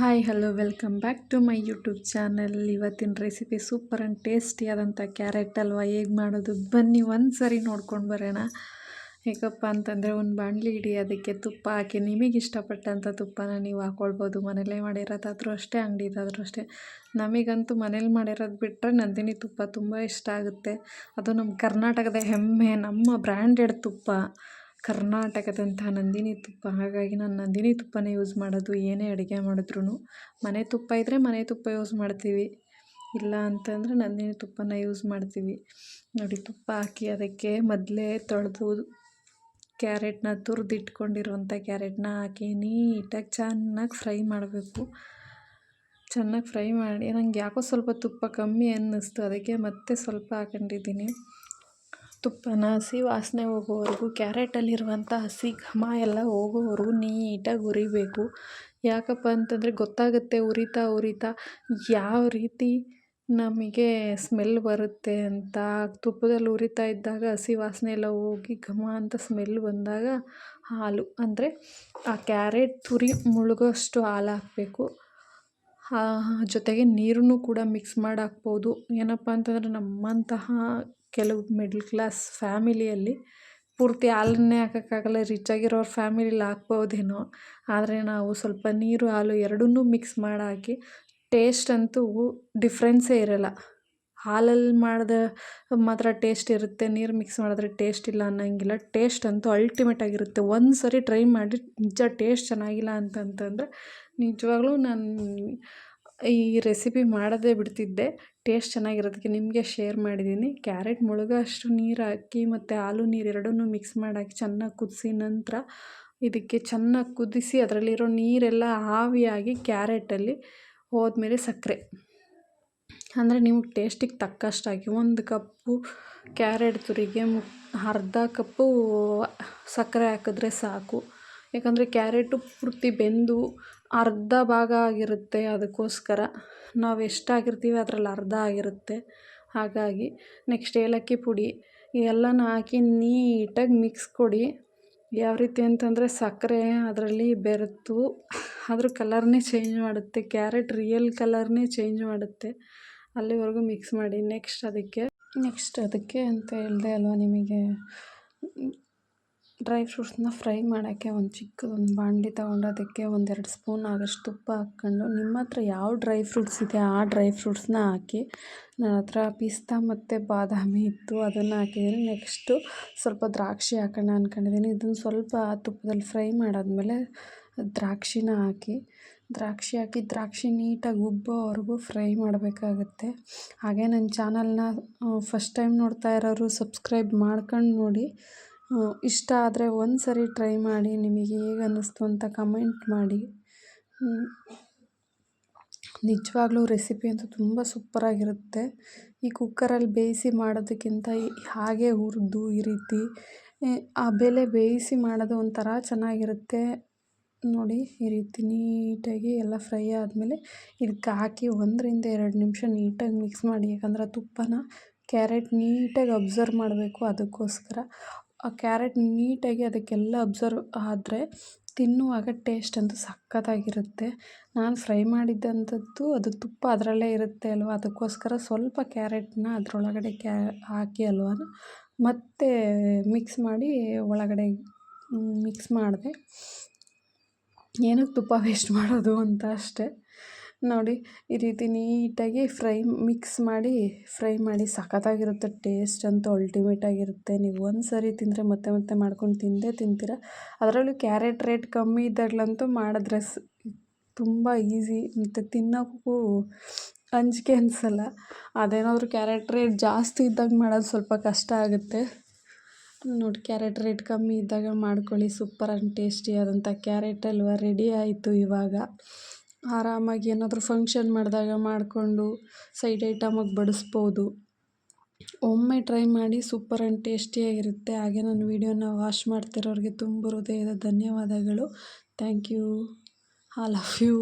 Hi hello welcome back to my YouTube channel. ಇವತ್ತಿನ recipe super and ಟೇಸ್ಟಿಯಾದಂಥ carrot halwa ಹೇಗೆ ಮಾಡೋದು ಬನ್ನಿ ಒಂದು ಸರಿ ನೋಡ್ಕೊಂಡು ಬರೋಣ. ಹೇಗಪ್ಪ ಅಂತಂದರೆ ಒಂದು ಬಾಣಲಿ ಇಡಿ, ಅದಕ್ಕೆ ತುಪ್ಪ ಹಾಕಿ ನಿಮಗೆ ಇಷ್ಟಪಟ್ಟಂಥ ತುಪ್ಪನ ನೀವು ಹಾಕ್ಕೊಳ್ಬೋದು. ಮನೇಲೇ ಮಾಡಿರೋದಾದರೂ ಅಷ್ಟೇ, ಅಂಗಡಿದಾದರೂ ಅಷ್ಟೇ. ನಮಗಂತೂ ಮನೇಲಿ ಮಾಡಿರೋದು ಬಿಟ್ಟರೆ ನಂದಿನಿ ತುಪ್ಪ ತುಂಬ ಇಷ್ಟ ಆಗುತ್ತೆ. ಅದು ನಮ್ಮ ಕರ್ನಾಟಕದ ಹೆಮ್ಮೆ, ನಮ್ಮ ಬ್ರ್ಯಾಂಡೆಡ್ ತುಪ್ಪ, ಕರ್ನಾಟಕದಂಥ ನಂದಿನಿ ತುಪ್ಪ. ಹಾಗಾಗಿ ನಾನು ನಂದಿನಿ ತುಪ್ಪನೇ ಯೂಸ್ ಮಾಡೋದು ಏನೇ ಅಡುಗೆ ಮಾಡಿದ್ರೂ. ಮನೆ ತುಪ್ಪ ಇದ್ದರೆ ಮನೆ ತುಪ್ಪ ಯೂಸ್ ಮಾಡ್ತೀವಿ, ಇಲ್ಲ ಅಂತಂದರೆ ನಂದಿನಿ ತುಪ್ಪನ ಯೂಸ್ ಮಾಡ್ತೀವಿ. ನೋಡಿ, ತುಪ್ಪ ಹಾಕಿ ಅದಕ್ಕೆ ಮೊದಲೇ ತೊಳೆದು ಕ್ಯಾರೆಟ್ನ ತುರಿದಿಟ್ಕೊಂಡಿರುವಂಥ ಕ್ಯಾರೆಟ್ನ ಹಾಕಿ ನೀಟಾಗಿ ಚೆನ್ನಾಗಿ ಫ್ರೈ ಮಾಡಬೇಕು. ಚೆನ್ನಾಗಿ ಫ್ರೈ ಮಾಡಿ, ನಂಗೆ ಯಾಕೋ ಸ್ವಲ್ಪ ತುಪ್ಪ ಕಮ್ಮಿ ಅನ್ನಿಸ್ತು, ಅದಕ್ಕೆ ಮತ್ತೆ ಸ್ವಲ್ಪ ಹಾಕೊಂಡಿದ್ದೀನಿ. ತುಪ್ಪನ ಹಸಿ ವಾಸನೆ ಹೋಗೋವರೆಗೂ, ಕ್ಯಾರೆಟಲ್ಲಿರುವಂಥ ಹಸಿ ಘಮ ಎಲ್ಲ ಹೋಗೋವರೆಗೂ ನೀಟಾಗಿ ಹುರಿಬೇಕು. ಯಾಕಪ್ಪ ಅಂತಂದರೆ ಗೊತ್ತಾಗುತ್ತೆ ಉರಿತಾ ಯಾವ ರೀತಿ ನಮಗೆ ಸ್ಮೆಲ್ ಬರುತ್ತೆ ಅಂತ. ತುಪ್ಪದಲ್ಲಿ ಉರಿತಾ ಇದ್ದಾಗ ಹಸಿ ವಾಸನೆ ಎಲ್ಲ ಹೋಗಿ ಘಮ ಅಂತ ಸ್ಮೆಲ್ ಬಂದಾಗ ಹಾಲು, ಅಂದರೆ ಆ ಕ್ಯಾರೆಟ್ ತುರಿ ಮುಳುಗೋಷ್ಟು ಹಾಲು ಹಾಕಬೇಕು. ಜೊತೆಗೆ ನೀರನ್ನು ಕೂಡ ಮಿಕ್ಸ್ ಮಾಡಿ ಹಾಕ್ಬೋದು. ಏನಪ್ಪ ಅಂತಂದರೆ ನಮ್ಮಂತಹ ಕೆಲವು ಮಿಡ್ಲ್ ಕ್ಲಾಸ್ ಫ್ಯಾಮಿಲಿಯಲ್ಲಿ ಪೂರ್ತಿ ಹಾಲನ್ನೇ ಹಾಕೋಕ್ಕಾಗಲ್ಲ. ರಿಚಾಗಿರೋರು ಫ್ಯಾಮಿಲಿಲಿ ಹಾಕ್ಬೋದೇನೋ, ಆದರೆ ನಾವು ಸ್ವಲ್ಪ ನೀರು ಹಾಲು ಎರಡನ್ನೂ ಮಿಕ್ಸ್ ಮಾಡಿ ಹಾಕಿ, ಟೇಸ್ಟ್ ಅಂತೂ ಡಿಫ್ರೆನ್ಸೇ ಇರೋಲ್ಲ. ಹಾಲಲ್ಲಿ ಮಾಡಿದ ಮಾತ್ರ ಟೇಸ್ಟ್ ಇರುತ್ತೆ, ನೀರು ಮಿಕ್ಸ್ ಮಾಡಿದ್ರೆ ಟೇಸ್ಟ್ ಇಲ್ಲ ಅನ್ನೋಂಗಿಲ್ಲ. ಟೇಸ್ಟ್ ಅಂತೂ ಅಲ್ಟಿಮೇಟ್ ಆಗಿರುತ್ತೆ. ಒಂದು ಸರಿ ಟ್ರೈ ಮಾಡಿ, ನಿಜ ಟೇಸ್ಟ್ ಚೆನ್ನಾಗಿಲ್ಲ ಅಂತಂತಂದರೆ ನಿಜವಾಗ್ಲೂ ನಾನು ಈ ರೆಸಿಪಿ ಮಾಡೋದೇ ಬಿಡ್ತಿದ್ದೆ. ಟೇಸ್ಟ್ ಚೆನ್ನಾಗಿರೋದಕ್ಕೆ ನಿಮಗೆ ಶೇರ್ ಮಾಡಿದ್ದೀನಿ. ಕ್ಯಾರೆಟ್ ಮುಳುಗೋ ಅಷ್ಟು ನೀರು ಹಾಕಿ ಮತ್ತು ಹಾಲು ನೀರು ಎರಡನ್ನೂ ಮಿಕ್ಸ್ ಮಾಡಿ ಹಾಕಿ ಚೆನ್ನಾಗಿ ಕುದಿಸಿ ನಂತರ ಇದಕ್ಕೆ ಚೆನ್ನಾಗಿ ಕುದಿಸಿ ಅದರಲ್ಲಿರೋ ನೀರೆಲ್ಲ ಆವಿಯಾಗಿ ಕ್ಯಾರೆಟಲ್ಲಿ ಹೋದ್ಮೇಲೆ ಸಕ್ಕರೆ, ಅಂದರೆ ನಿಮ್ಗೆ ಟೇಸ್ಟಿಗೆ ತಕ್ಕಷ್ಟು ಹಾಕಿ. 1 ಕಪ್ಪು ಕ್ಯಾರೆಟ್ ತುರಿಗೆ ಅರ್ಧ ಕಪ್ಪು ಸಕ್ಕರೆ ಹಾಕಿದ್ರೆ ಸಾಕು. ಯಾಕಂದರೆ ಕ್ಯಾರೆಟು ಪೂರ್ತಿ ಬೆಂದು ಅರ್ಧ ಭಾಗ ಆಗಿರುತ್ತೆ, ಅದಕ್ಕೋಸ್ಕರ ನಾವು ಎಷ್ಟಾಗಿರ್ತೀವಿ ಅದರಲ್ಲಿ ಅರ್ಧ ಆಗಿರುತ್ತೆ. ಹಾಗಾಗಿ ನೆಕ್ಸ್ಟ್ ಏಲಕ್ಕಿ ಪುಡಿ ಎಲ್ಲನೂ ಹಾಕಿ ನೀಟಾಗಿ ಮಿಕ್ಸ್ ಕೊಡಿ. ಯಾವ ರೀತಿ ಅಂತಂದರೆ ಸಕ್ಕರೆ ಅದರಲ್ಲಿ ಬೆರೆತು ಅದ್ರ ಕಲರ್ನೇ ಚೇಂಜ್ ಮಾಡುತ್ತೆ, ಕ್ಯಾರೆಟ್ ರಿಯಲ್ ಕಲರ್ನೇ ಚೇಂಜ್ ಮಾಡುತ್ತೆ. ಅಲ್ಲಿವರೆಗೂ ಮಿಕ್ಸ್ ಮಾಡಿ ನೆಕ್ಸ್ಟ್ ಅದಕ್ಕೆ ಅಂತ ಹೇಳಿದೆ ಅಲ್ವಾ ನಿಮಗೆ, ಡ್ರೈ ಫ್ರೂಟ್ಸ್ನ ಫ್ರೈ ಮಾಡೋಕ್ಕೆ ಒಂದು ಬಾಣಲಿ ತೊಗೊಂಡು ಅದಕ್ಕೆ 1-2 ಸ್ಪೂನ್ ಆಗೋಷ್ಟು ತುಪ್ಪ ಹಾಕ್ಕೊಂಡು, ನಿಮ್ಮ ಹತ್ರ ಯಾವ ಡ್ರೈ ಫ್ರೂಟ್ಸ್ ಇದೆ ಆ ಡ್ರೈ ಫ್ರೂಟ್ಸ್ನ ಹಾಕಿ. ನನ್ನ ಹತ್ರ ಪಿಸ್ತಾ ಮತ್ತು ಬಾದಾಮಿ ಇತ್ತು, ಅದನ್ನು ಹಾಕಿದ್ದೀನಿ. ನೆಕ್ಸ್ಟು ಸ್ವಲ್ಪ ದ್ರಾಕ್ಷಿ ಹಾಕೋಣ ಅಂದ್ಕೊಂಡಿದ್ದೀನಿ. ಇದನ್ನು ಸ್ವಲ್ಪ ತುಪ್ಪದಲ್ಲಿ ಫ್ರೈ ಮಾಡಾದಮೇಲೆ ದ್ರಾಕ್ಷಿನ ಹಾಕಿ ದ್ರಾಕ್ಷಿ ನೀಟಾಗಿ ಉಬ್ಬೋವರೆಗೂ ಫ್ರೈ ಮಾಡಬೇಕಾಗುತ್ತೆ. ಹಾಗೆ ನನ್ನ ಚಾನಲ್ನ ಫಸ್ಟ್ ಟೈಮ್ ನೋಡ್ತಾ ಇರೋರು ಸಬ್ಸ್ಕ್ರೈಬ್ ಮಾಡ್ಕೊಂಡು ನೋಡಿ. ಇಷ್ಟ ಆದರೆ ಒಂದು ಸರಿ ಟ್ರೈ ಮಾಡಿ, ನಿಮಗೆ ಹೇಗೆ ಅನ್ನಿಸ್ತು ಅಂತ ಕಮೆಂಟ್ ಮಾಡಿ. ನಿಜವಾಗ್ಲೂ ರೆಸಿಪಿ ಅಂತೂ ತುಂಬ ಸೂಪರಾಗಿರುತ್ತೆ. ಈ ಕುಕ್ಕರಲ್ಲಿ ಬೇಯಿಸಿ ಮಾಡೋದಕ್ಕಿಂತ ಹಾಗೆ ಹುರಿದು ಈ ರೀತಿ ಆ ಬೇಯಿಸಿ ಮಾಡೋದು ಒಂಥರ ಚೆನ್ನಾಗಿರುತ್ತೆ. ನೋಡಿ, ಈ ರೀತಿ ನೀಟಾಗಿ ಎಲ್ಲ ಫ್ರೈ ಆದಮೇಲೆ ಇದಕ್ಕೆ ಹಾಕಿ 1-2 ನಿಮಿಷ ನೀಟಾಗಿ ಮಿಕ್ಸ್ ಮಾಡಿ. ಯಾಕಂದರೆ ಆ ತುಪ್ಪನ ಕ್ಯಾರೆಟ್ ನೀಟಾಗಿ ಅಬ್ಸರ್ವ್ ಮಾಡಬೇಕು, ಅದಕ್ಕೋಸ್ಕರ. ಆ ಕ್ಯಾರೆಟ್ ನೀಟಾಗಿ ಅದಕ್ಕೆಲ್ಲ ಅಬ್ಸರ್ವ್ ಆದರೆ ತಿನ್ನುವಾಗ ಟೇಸ್ಟ್ ಅಂತೂ ಸಖತ್ತಾಗಿರುತ್ತೆ. ನಾನು ಫ್ರೈ ಮಾಡಿದ್ದಂಥದ್ದು ಅದು ತುಪ್ಪ ಅದರಲ್ಲೇ ಇರುತ್ತೆ ಅಲ್ವ, ಅದಕ್ಕೋಸ್ಕರ ಸ್ವಲ್ಪ ಕ್ಯಾರೆಟ್ನ ಅದರೊಳಗಡೆ ಹಾಕಿ ಅಲ್ವನ ಮತ್ತೆ ಮಿಕ್ಸ್ ಮಾಡಿ ಒಳಗಡೆ ಮಿಕ್ಸ್ ಮಾಡಿದೆ. ಏನಕ್ಕೆ ತುಪ್ಪ ವೇಸ್ಟ್ ಮಾಡೋದು ಅಂತ ಅಷ್ಟೇ. ನೋಡಿ, ಈ ರೀತಿ ನೀಟಾಗಿ ಫ್ರೈ ಮಾಡಿ ಸಖತ್ತಾಗಿರುತ್ತೆ. ಟೇಸ್ಟ್ ಅಂತೂ ಅಲ್ಟಿಮೇಟಾಗಿರುತ್ತೆ. ನೀವು ಒಂದು ಸರಿ ತಿಂದರೆ ಮತ್ತೆ ಮಾಡ್ಕೊಂಡು ತಿಂತೀರ. ಅದರಲ್ಲೂ ಕ್ಯಾರೆಟ್ ರೇಟ್ ಕಮ್ಮಿ ಇದ್ದಾಗಲಂತೂ ಮಾಡಿದ್ರೆ ತುಂಬ ಈಸಿ, ಮತ್ತು ತಿನ್ನೋಕ್ಕೂ ಅಂಜಿಕೆ ಅನಿಸಲ್ಲ. ಅದೇನಾದರೂ ಕ್ಯಾರೆಟ್ ರೇಟ್ ಜಾಸ್ತಿ ಇದ್ದಾಗ ಮಾಡೋದು ಸ್ವಲ್ಪ ಕಷ್ಟ ಆಗುತ್ತೆ. ನೋಡಿ, ಕ್ಯಾರೆಟ್ ರೇಟ್ ಕಮ್ಮಿ ಇದ್ದಾಗ ಮಾಡ್ಕೊಳ್ಳಿ. ಸೂಪರ್ ಆ್ಯಂಡ್ ಟೇಸ್ಟಿಯಾದಂಥ ಕ್ಯಾರೆಟ್ ಹಲ್ವಾ ರೆಡಿ ಆಯಿತು. ಇವಾಗ ಆರಾಮಾಗಿ ಏನಾದರೂ ಫಂಕ್ಷನ್ ಮಾಡಿದಾಗ ಮಾಡಿಕೊಂಡು ಸೈಡ್ ಐಟಮಾಗಿ ಬಡಿಸ್ಬೋದು. ಒಮ್ಮೆ ಟ್ರೈ ಮಾಡಿ, ಸೂಪರ್ ಆ್ಯಂಡ್ ಟೇಸ್ಟಿಯಾಗಿರುತ್ತೆ. ಹಾಗೆ ನನ್ನ ವೀಡಿಯೋನ ವಾಚ್ ಮಾಡ್ತಿರೋರಿಗೆ ತುಂಬ ಹೃದಯದ ಧನ್ಯವಾದಗಳು. Thank you, all of you.